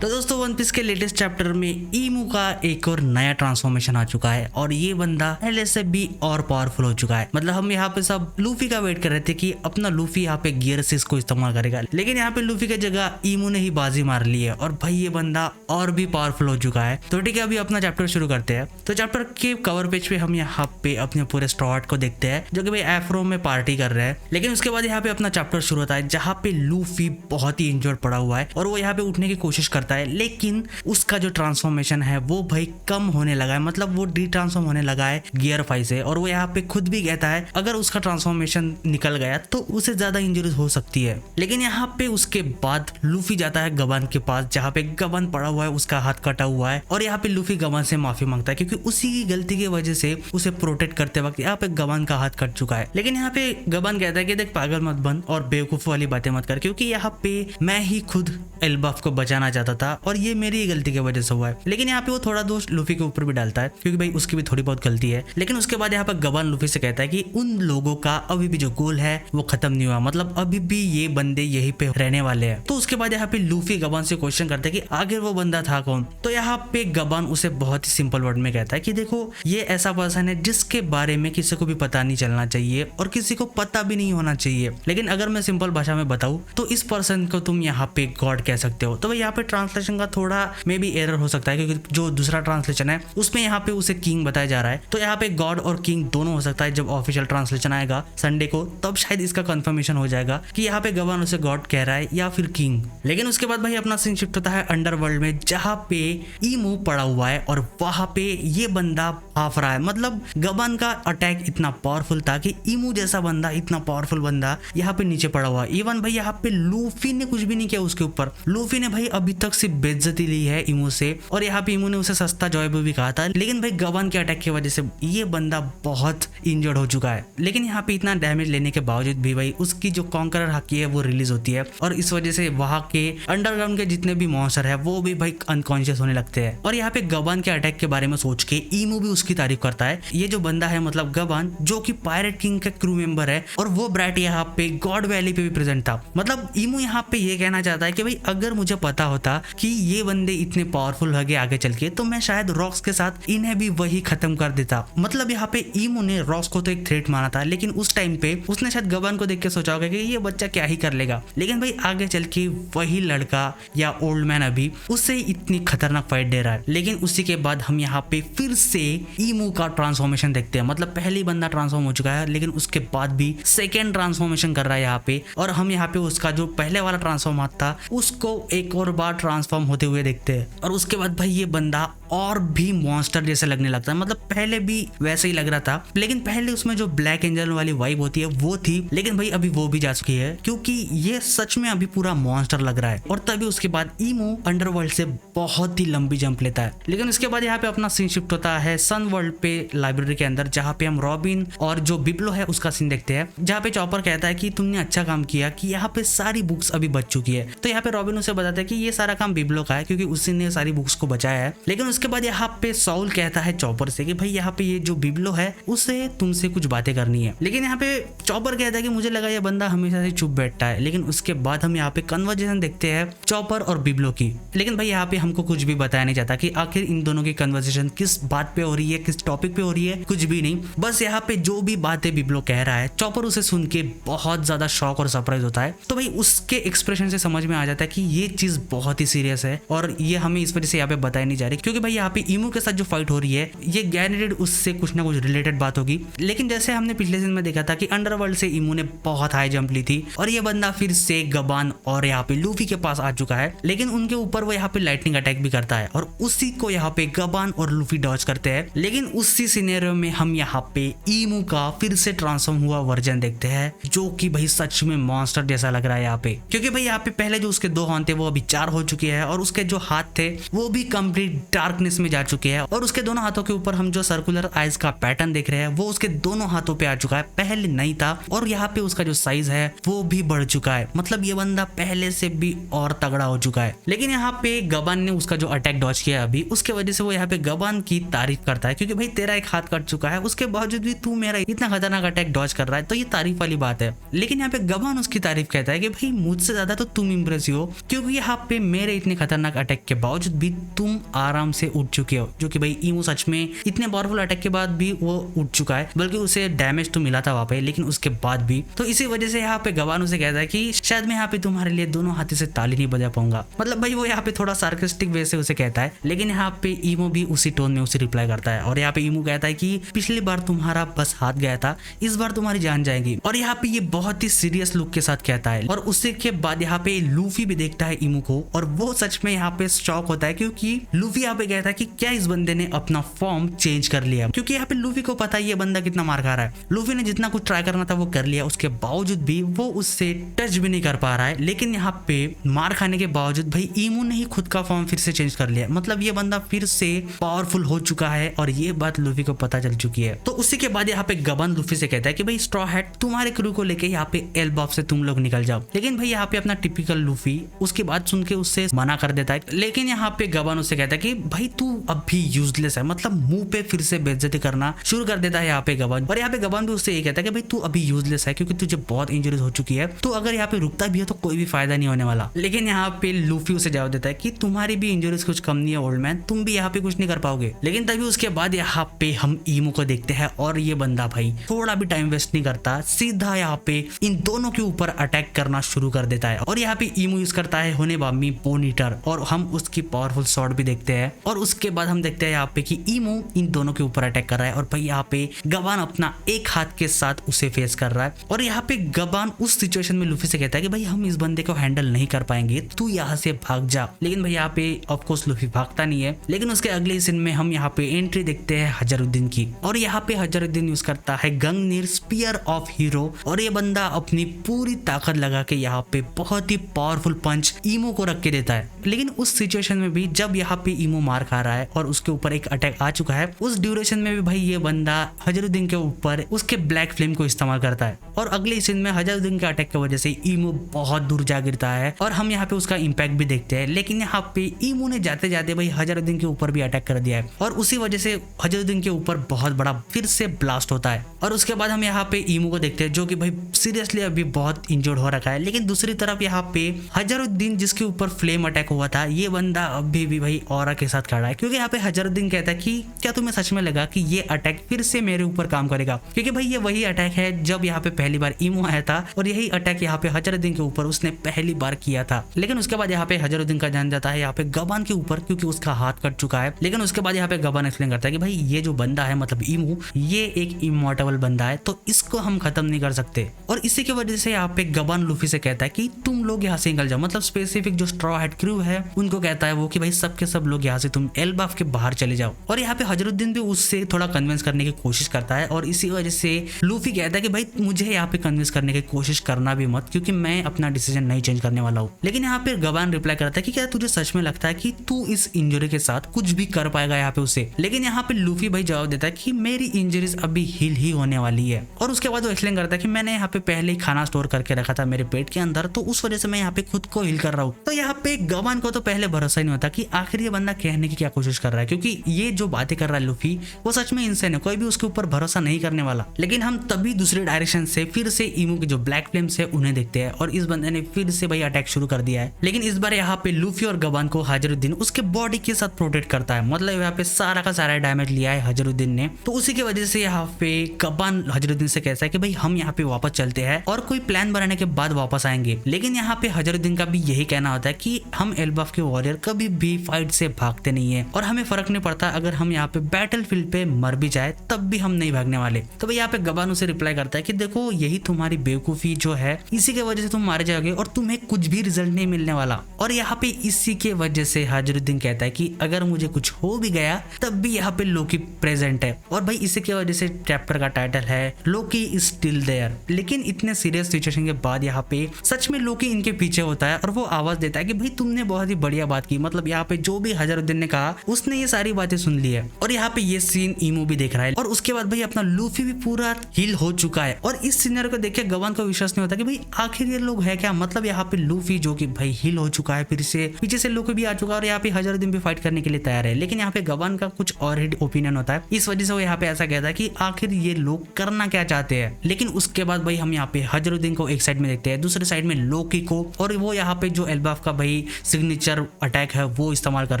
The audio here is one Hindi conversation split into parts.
तो दोस्तों वन पीस के लेटेस्ट चैप्टर में ईमू का एक और नया ट्रांसफॉर्मेशन आ चुका है और ये बंदा पहले से भी और पावरफुल हो चुका है। मतलब हम यहाँ पे सब लूफी का वेट कर रहे थे कि अपना लूफी यहाँ पे गियर सिक्स को इस्तेमाल करेगा, लेकिन यहाँ पे लूफी की जगह ईमू ने ही बाजी मार ली है और भाई ये बंदा और भी पावरफुल हो चुका है। तो ठीक है, अभी अपना चैप्टर शुरू करते हैं। तो चैप्टर के कवर पेज पे हम यहाँ पे अपने पूरे स्टॉर्ट को देखते हैं जो कि भाई एफ्रो में पार्टी कर रहे हैं। लेकिन उसके बाद यहाँ पे अपना चैप्टर शुरू होता है जहाँ पे लूफी बहुत ही इंजर्ड पड़ा हुआ है और वो यहाँ पे उठने की कोशिश करता है, लेकिन उसका जो ट्रांसफॉर्मेशन है वो भाई कम होने लगा है। मतलब वो डी ट्रांसफॉर्म होने लगा है गियर 5 से और वो यहाँ पे खुद भी कहता है अगर उसका ट्रांसफॉर्मेशन निकल गया तो उसे ज्यादा इंजरीज हो सकती है। लेकिन यहाँ पे उसके बाद लूफी जाता है गबन के पास जहाँ पे गबन पड़ा हुआ है, उसका हाथ कटा हुआ है और यहाँ पे लूफी गबन से माफी मांगता है क्योंकि उसी की गलती की वजह से उसे प्रोटेक्ट करते वक्त यहाँ पे गबन का हाथ कट चुका है। लेकिन यहाँ पे गबन कहता है कि देख पागल मत बन और बेवकूफ वाली बातें मत कर, क्योंकि यहाँ पे मैं ही खुद एल्बाफ को बचाना चाहता था और ये मेरी गलती की वजह से हुआ है। लेकिन यहाँ पे वो थोड़ा दोष लूफी के ऊपर भी डालता है क्योंकि भाई उसकी भी थोड़ी बहुत गलती है। लेकिन उसके बाद यहाँ पे गबन लूफी से कहता है कि उन लोगों का अभी भी जो गोल है वो खत्म नहीं हुआ, मतलब अभी भी ये बंदे यहीं पे रहने वाले हैं। तो उसके बाद यहाँ पे लूफी गबन से क्वेश्चन करता है कि आगे वो बंदा था कौन। तो यहाँ पे गबन उसे बहुत ही सिंपल वर्ड में कहता है कि देखो ये ऐसा पर्सन है जिसके बारे में किसी को भी पता नहीं चलना चाहिए और किसी को पता भी नहीं होना चाहिए। लेकिन अगर मैं सिंपल भाषा में बताऊं तो इस पर्सन को तुम यहाँ पे गॉड कह सकते हो। तो भाई यहाँ पे ट्रांसलेशन का थोड़ा मे बी एरर हो सकता है क्योंकि जो दूसरा ट्रांसलेशन है उसमें यहाँ पे उसे किंग बताया जा रहा है। तो यहाँ पे गॉड और किंग दोनों हो सकता है। जब ऑफिशियल ट्रांसलेशन आएगा संडे को तब शायद इसका कंफर्मेशन हो जाएगा कि यहाँ पे गबन उसे गॉड कह रहा है या फिर किंग। लेकिन उसके बाद भाई अपना सीन शिफ्ट होता है अंडरवर्ल्ड में जहाँ पे ईमू पड़ा हुआ है और वहां पे ये बंदा भाफ रहा है। मतलब गबन का अटैक इतना पावरफुल था कि ईमू जैसा बंदा, इतना पावरफुल बंदा यहाँ पे नीचे पड़ा हुआ है। इवन भाई यहाँ पे लूफी ने कुछ भी नहीं किया उसके ऊपर। लूफी ने भाई अभी तक सिर्फ बेइज्जती ली है ईमू से और यहाँ पे ईमू ने उसे सस्ता जॉयबो भी कहा था। लेकिन भाई गबन के अटैक की वजह से ये बंदा बहुत इंजर्ड हो चुका है। लेकिन यहाँ पे इतना डैमेज लेने के बावजूद भी भाई उसकी जो कॉन्करर हकी है वो रिलीज होती है और इस वजह से वहां के अंडरग्राउंड के जितने भी मॉन्स्टर है वो भी भाई अनकॉन्शियस होने लगते हैं। और यहाँ पे गबन के अटैक के बारे में सोच के ईमू भी उसकी तारीफ करता है। ये जो बंदा है मतलब गबन जो कि पायरेट किंग का क्रू मेंबर है और वो ब्रैट यहाँ पे गॉड वैली पे भी प्रेजेंट था। मतलब ईमू यहाँ पे ये कहना चाहता है कि भाई अगर मुझे पता होता कि ये बंदे इतने पावरफुल होंगे आगे चल के तो मैं शायद रॉक्स के साथ इन्हें भी वही खत्म कर देता। मतलब यहाँ पे ईमू ने रॉक्स को तो एक थ्रेट माना था, लेकिन उस टाइम पे उसने शायद गबन को देख के सोचा होगा कि ये बच्चा क्या ही कर लेगा। लेकिन भाई आगे चल के वही लड़का या ओल्ड मैन अभी उससे इतनी खतरनाक फाइट दे रहा है। लेकिन उसी के बाद हम यहाँ पे फिर से ईमू का ट्रांसफॉर्मेशन देखते हैं। मतलब पहली बंदा ट्रांसफॉर्म हो चुका है लेकिन उसके बाद भी सेकेंड ट्रांसफॉर्मेशन कर रहा है यहाँ पे और हम यहाँ पे उसका जो पहले वाला ट्रांसफॉर्म था उसको एक और बार ट्रांसफॉर्म होते हुए देखते हैं। और उसके बाद भाई ये बंदा और भी मॉन्स्टर जैसे लगने लगता है। मतलब पहले भी वैसे ही लग रहा था, लेकिन पहले उसमें जो ब्लैक एंजल वाली वाइब होती है वो थी, लेकिन भाई अभी वो भी जा चुकी है क्योंकि ये सच में अभी पूरा मॉन्स्टर लग रहा है। और तभी उसके बाद ईमू अंडरवर्ल्ड से बहुत ही लंबी जंप लेता है। लेकिन उसके बाद यहाँ पे अपना सीन शिफ्ट होता है सन वर्ल्ड पे लाइब्रेरी के अंदर जहाँ पे हम रॉबिन और जो बिब्लो है उसका सीन देखते हैं, जहाँ पे चॉपर कहता है कि तुमने अच्छा काम किया कि यहाँ पे सारी बुक्स अभी बच चुकी है। तो यहाँ पे रॉबिन उसे बताता है कि ये सारा काम बिब्लो का है क्योंकि उसी ने सारी बुक्स को बचाया है। लेकिन उसके बाद यहाँ पे सॉल कहता है चॉपर से कि भाई यहाँ पे ये जो बिब्लो है उसे तुमसे कुछ बातें करनी है। लेकिन यहाँ पे चॉपर कहता है कि मुझे लगा ये बंदा हमेशा से चुप बैठता है। लेकिन उसके बाद हम यहाँ पे कन्वर्सेशन देखते हैं चॉपर और बिब्लो की। लेकिन भाई यहाँ पे हमको कुछ भी बताया नहीं जाता कि आखिर इन दोनों की कन्वर्सेशन किस बात पे हो रही है, किस टॉपिक पे हो रही है, कुछ भी नहीं। बस यहाँ पे जो भी बातें बिब्लो कह रहा है चॉपर उसे सुन के बहुत ज्यादा शॉक और सरप्राइज होता है। तो भाई उसके एक्सप्रेशन से समझ में आ जाता है कि ये चीज बहुत ही सीरियस है और ये हमें इस वजह से यहाँ पे बताई नहीं जा रही क्योंकि भाई यहाँ पे ईमू के साथ जो फाइट हो रही है ये गारंटेड उससे कुछ ना कुछ रिलेटेड बात होगी। लेकिन जैसे हमने पिछले सीन में देखा था कि अंडरवर्ल्ड से ईमू ने बहुत हाई जंप ली थी और ये बंदा फिर से गबन और यहाँ पे लूफी के पास आ चुका है। लेकिन उनके ऊपर वो यहाँ पे लाइटनिंग अटैक भी करता है और उसी को यहाँ पे गबन और लूफी डॉज करते हैं। लेकिन उसी सिनेरियो में हम यहाँ पे ईमू का फिर से ट्रांसफॉर्म हुआ वर्जन देखते हैं जो कि भाई सच में मॉन्स्टर जैसा लग रहा है यहाँ पे, क्योंकि भाई यहाँ पे पहले जो उसके 2 हाथ थे वो अभी 4 हो चुके हैं और उसके जो हाथ थे वो भी कंप्लीट डार्कनेस में जा चुके हैं और उसके दोनों हाथों के ऊपर हम जो सर्कुलर आइज का पैटर्न देख रहे हैं वो उसके दोनों हाथों पे आ चुका है, पहले नहीं था। और यहाँ पे उसका जो साइज है वो भी बढ़ चुका है। मतलब ये बंदा पहले से भी और तगड़ा हो चुका है। लेकिन यहाँ पे गबन ने उसका जो अटैक डॉज किया अभी उसके वजह से वो यहाँ पे गबन की तारीफ करता है क्योंकि भाई तेरा एक हाथ कट चुका है उसके बावजूद भी तू मेरा इतना खतरनाक अटैक डॉज कर रहा है, तो ये तारीफ वाली बात है। लेकिन यहाँ पे गबन उसकी तारीफ कहता है कि भाई मुझसे ज्यादा तो तुम इम्प्रेसिव हो क्योंकि यहाँ पे मेरे मेरे इतने खतरनाक अटैक के बावजूद भी तुम आराम से उठ चुके हो। जो कि भाई ईमू सच में इतने पावरफुल अटैक के बाद भी वो उठ चुका है, बल्कि उसे डैमेज तो मिला था वहां पे, लेकिन उसके बाद भी। तो इसी वजह से यहाँ पे गबान उसे कहता है कि शायद मैं यहाँ पे तुम्हारे लिए दोनों हाथों से ताली नहीं बजा पाऊंगा। मतलब भाई वो यहाँ पे थोड़ा सार्केस्टिक वे से उसे कहता है, लेकिन यहाँ पे ईमो भी उसी टोन में उसे रिप्लाई करता है। और यहाँ पे ईमो कहता है कि पिछली बार तुम्हारा बस हाथ गया था, इस बार तुम्हारी जान जाएगी। और यहाँ पे ये बहुत ही सीरियस लुक के साथ कहता है। और उसी के बाद यहाँ पे लूफी भी देखता है ईमो को, और वो सच में यहाँ पे शॉक होता है, क्योंकि लूफी यहाँ पे कहता है कि क्या इस बंदे ने अपना फॉर्म चेंज कर लिया। क्योंकि यहाँ पे लूफी को पता है ये बंदा कितना मार खा रहा है। लूफी ने जितना कुछ ट्राई करना था वो कर लिया, उसके बावजूद भी वो उससे टच भी नहीं कर पा रहा है। लेकिन यहाँ पे मार खाने के बावजूद भाई ईमो ने ही खुद का फॉर्म फिर से चेंज कर लिया। मतलब ये बंदा फिर से पावरफुल हो चुका है, और ये बात लूफी को पता चल चुकी है। तो उसी के बाद यहाँ पे गबन लूफी से कहता है कि भाई स्ट्रॉ हैट, तुम्हारे क्रू को लेके यहाँ पे एल्बाफ से तुम लोग निकल जाओ। लेकिन भाई यहाँ पे अपना टिपिकल लूफी उसकी बात सुन के उससे मना कर देता है। लेकिन यहाँ पे गबन उससे कहता है कि भाई तू अब भी यूजलेस है। मतलब मुंह पे फिर से बेइज्जती करना शुरू कर देता है यहाँ पे गबन। और यहाँ पे गबन भी उससे ये कहता है कि भाई तू अभी यूजलेस है, क्योंकि तुझे बहुत इंजरीज हो चुकी है। तो अगर यहाँ पे रुकता भी है तो कोई भी फायदा नहीं होने वाला। लेकिन यहाँ पे लूफी उसे जवाब देता है कि तुम्हारी भी इंजरीज कुछ कम नहीं है ओल्ड मैन, तुम भी यहाँ पे कुछ नहीं कर पाओगे। लेकिन तभी उसके बाद यहाँ पे हम ईमो को देखते हैं, और ये बंदा भाई थोड़ा भी टाइम वेस्ट नहीं करता, सीधा यहाँ पे इन दोनों के ऊपर अटैक करना शुरू कर देता है। और यहाँ पे ईमो यूज करता है होनेबामी बोन ईटर, और हम उसकी पावरफुल शॉट भी देखते हैं। और उसके बाद हम देखते हैं यहाँ पे कि ईमो इन दोनों के ऊपर अटैक कर रहा है, और भाई यहाँ पे गबान अपना एक हाथ के साथ उसे फेस कर रहा है। और यहाँ पे गबान उस सिचुएशन में लूफी से कहता है कि भाई हम इस बंदे को हैंडल नहीं कर पाएंगे, तू यहाँ से भाग जा। लेकिन भाई यहाँ पे ऑफकोर्स लूफी भागता नहीं है। लेकिन उसके अगले सीन में हम यहाँ पे एंट्री देखते हैं हजरुद्दीन की, और यहाँ पे हजरुद्दीन यूज करता है गंगनीर स्पीयर ऑफ हीरो। और ये बंदा अपनी पूरी ताकत लगा के यहाँ पे बहुत ही पावरफुल पंच ईमो को रख के देता है। लेकिन उस सिचुएशन में भी जब यहाँ पे ईमो मार खा रहा है और उसके ऊपर एक अटैक आ चुका है, उस ड्यूरेशन में भी भाई ये बंदा हजरुद्दीन के ऊपर उसके ब्लैक फ्लेम को इस्तेमाल करता है। और अगले सीन में हजरुद्दीन के अटैक की वजह से ईमो बहुत दूर जा गिरता है, और हम यहाँ पे उसका इम्पैक्ट भी देखते हैं। लेकिन यहाँ पे ईमो ने जाते जाते भाई हजरुद्दीन के ऊपर भी अटैक कर दिया है, और उसी वजह से हजरुद्दीन के ऊपर बहुत बड़ा फिर से ब्लास्ट होता है। और उसके बाद हम यहाँ पे ईमो को देखते हैं, जो कि भाई सीरियसली अभी बहुत इंजर्ड हो रखा है। लेकिन दूसरी तरफ यहाँ पे हजरुद्दीन जिसके ऊपर फ्लेम अटैक हुआ था, ये बंदा अभी भी भाई ऑरा के साथ खड़ा है। क्योंकि यहाँ पे हजरुद्दीन कहता है कि क्या तुम्हें सच में लगा कि ये अटैक फिर से मेरे ऊपर काम करेगा? क्योंकि भाई ये वही अटैक है जब यहाँ पे पहली बार ईमो आया था, और यही अटैक यहाँ पे हजरुद्दीन के ऊपर उसने पहली बार किया था। लेकिन उसके बाद यहाँ पे हजरुद्दीन का जान जाता है यहाँ पे गबान के ऊपर, क्योंकि उसका हाथ कट चुका है। लेकिन उसके बाद यहाँ पे गबान एक्सप्लेन करता है कि भाई ये जो बंदा है मतलब ईमो, ये एक इमॉर्टल बंदा है, तो इसको हम खत्म नहीं कर सकते। और इसी की वजह से यहाँ पे गबान लूफी से कहता है कि तुम लोग यहाँ से निकल जाओ। मतलब स्पेसिफिक जो स्ट्रॉ हैट क्रू है उनको कहता है वो कि भाई सबके सब लोग यहाँ से तुम एल्बाफ के बाहर चले जाओ। और यहाँ पे हजरुद्दीन भी उससे थोड़ा कन्विंस करने की कोशिश करता है, और इसी वजह से लूफी कहता है कि भाई मुझे यहाँ पे कन्विंस करने की कोशिश करना भी मत, क्योंकि मैं अपना डिसीजन नहीं चेंज करने वाला हूँ। लेकिन यहाँ पे गबान रिप्लाई करता है कि क्या तुझे सच में लगता है कि तू इस इंजरी के साथ कुछ भी कर पाएगा यहाँ पे उसे? लेकिन यहाँ पे लूफी भाई जवाब देता है कि मेरी इंजरीज अभी हील ही होने वाली है। और उसके बाद वो एक्सप्लेन करता है कि मैंने यहाँ पे पहले ही खाना स्टोर करके रखा था मेरे पेट के अंदर, तो उस वजह से मैं यहाँ पे खुद को हील कर रहा हूँ। तो यहाँ पे गबान को तो पहले भरोसा ही नहीं होता कि आखिर ये बंदा कहने की क्या कोशिश कर रहा है, क्योंकि ये जो बातें कर रहा है लूफी वो सच में इंसान है, कोई भी उसके ऊपर भरोसा नहीं करने वाला। लेकिन हम तभी दूसरे डायरेक्शन से फिर से ईमो के जो ब्लैक फ्लेम्स है उन्हें देखते हैं, और इस बंदे ने फिर से भाई अटैक शुरू कर दिया है। लेकिन इस बार यहाँ पे लूफी और गबान को हजरुद्दीन उसके बॉडी के साथ प्रोटेक्ट करता है। मतलब यहाँ पे सारा का सारा डैमेज लिया है हजरुद्दीन ने। तो उसी की वजह से यहाँ पे गबान हजरुद्दीन से कहता है कि भाई हम यहाँ पे वापस चलते हैं और कोई प्लान बनाने के बाद वापस आएंगे। लेकिन यहाँ पे हजरुद्दीन का भी यही कहना होता है कि हम एल्बाफ के वॉरियर कभी भी फाइट से भागते नहीं है, और हमें फर्क नहीं पड़ता अगर हम यहाँ पे बैटल फील्ड पे मर भी जाए तब भी हम नहीं भागने वाले। तो भाई यहाँ पे गबान उसे रिप्लाई करता है कि देखो यही तुम्हारी बेवकूफी जो है, इसी के वजह से तुम मारे जाओगे और तुम्हें कुछ भी रिजल्ट नहीं मिलने वाला। और यहाँ पे इसी के वजह से हजरुद्दीन कहता है कि अगर मुझे कुछ हो भी गया तब भी यहाँ पे लोकी प्रेजेंट है। और भाई इसी की वजह से चैप्टर का टाइटल है लोकी इज स्टिल देयर। लेकिन इतने सीरियस सिचुएशन के बाद यहाँ पे सच में लोकी इनके पीछे होता है, और वो आवाज देता है कि भाई तुमने बहुत ही बढ़िया बात की। मतलब यहाँ पे जो भी हजरुद्दीन ने कहा उसने ये सारी बातें सुन ली है। और यहाँ पे ये सीन ईमो भी देख रहा है, और उसके बाद भाई अपना लूफी भी पूरा हील हो चुका है। और इस सीनर को देख के गबान को विश्वास नहीं होता कि भाई आखिर ये लोग है क्या। मतलब यहाँ पे लूफी जो कि भाई हील हो चुका है, फिर से पीछे से लोकी भी आ चुका है, और यहाँ पे हजरुद्दीन भी फाइट करने के लिए तैयार है। लेकिन यहाँ पे गबान का कुछ और ही ओपिनियन होता है, इस वजह से वो यहाँ पे ऐसा कहता है कि आखिर ये लोग करना क्या चाहते हैं। लेकिन उसके बाद भाई हम यहाँ पे हजरुद्दीन को एक साइड में देखते हैं, दूसरे साइड में लोकी को, और वो यहाँ पे जो एल्बाफ का भाई वही सिग्नेचर अटैक है वो इस्तेमाल कर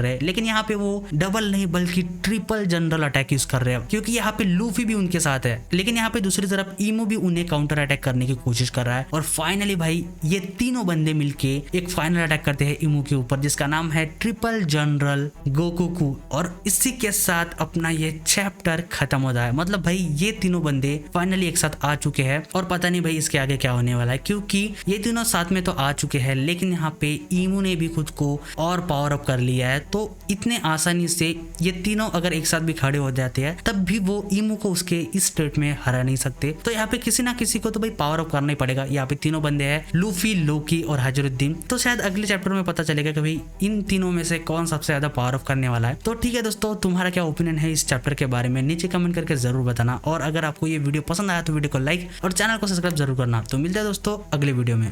रहे हैं, लेकिन यहाँ पे वो डबल नहीं बल्कि ट्रिपल जनरल अटैक यूज कर रहे हैं, क्योंकि यहाँ पे लूफी भी उनके साथ है। लेकिन यहाँ पे दूसरी तरफ ईमू भी उन्हें काउंटर अटैक करने की कोशिश कर रहा है। और फाइनली भाई ये तीनों बंदे मिलके एक फाइनल अटैक करते हैं ईमू के ऊपर, जिसका नाम है ट्रिपल जनरल गोकुकू। और इसी के साथ अपना ये चैप्टर खत्म होता है। मतलब भाई ये तीनों बंदे फाइनली एक साथ आ चुके हैं और पता नहीं भाई इसके आगे क्या होने वाला है, क्योंकि ये तीनों साथ में तो आ चुके हैं, लेकिन यहाँ पे ईमू ने भी खुद को और पावर अप कर लिया है। तो इतने आसानी से ये तीनों अगर एक साथ भी खड़े हो जाते हैं तब भी वो ईमू को उसके इस स्टेट में हरा नहीं सकते। तो यहाँ पे किसी ना किसी को तो भाई पावर अप करना ही पड़ेगा। यहाँ पे तीनों बंदे हैं, लूफी, लोकी और हजरुद्दीन। तो शायद अगले चैप्टर में पता चलेगा कि भाई इन तीनों में से कौन सबसे ज्यादा पावर अप करने वाला है। तो ठीक है दोस्तों, तुम्हारा क्या ओपिनियन है इस चैप्टर के बारे में नीचे कमेंट करके जरूर बताना। और अगर आपको ये वीडियो पसंद आया तो वीडियो को लाइक और चैनल को सब्सक्राइब जरूर करना। तो मिलते हैं दोस्तों अगले वीडियो में।